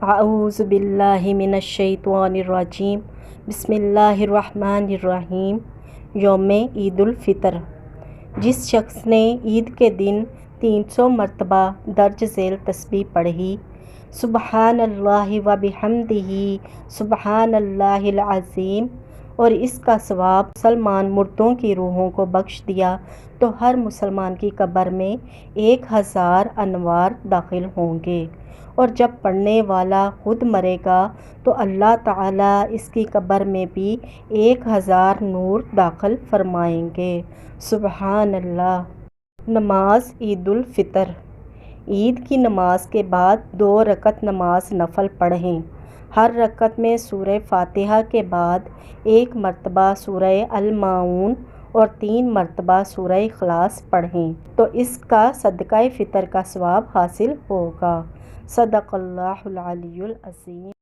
اعوذ باللہ من الشیطان الرجیم، بسم اللہ الرحمن الرحیم۔ یوم عید الفطر۔ جس شخص نے عید کے دن 300 مرتبہ درج ذیل تسبیح پڑھی، سبحان اللہ و بحمدہ سبحان اللہ العظیم، اور اس کا ثواب مسلمان مردوں کی روحوں کو بخش دیا تو ہر مسلمان کی قبر میں 1000 انوار داخل ہوں گے، اور جب پڑھنے والا خود مرے گا تو اللہ تعالیٰ اس کی قبر میں بھی 1000 نور داخل فرمائیں گے۔ سبحان اللہ۔ نماز عید الفطر۔ عید کی نماز کے بعد 2 رکعت نماز نفل پڑھیں۔ ہر رکعت میں سورہ فاتحہ کے بعد 1 مرتبہ سورہ الماعون اور 3 مرتبہ سورہ اخلاص پڑھیں تو اس کا صدقہ فطر کا ثواب حاصل ہوگا۔ صدق اللہ العلی العظیم۔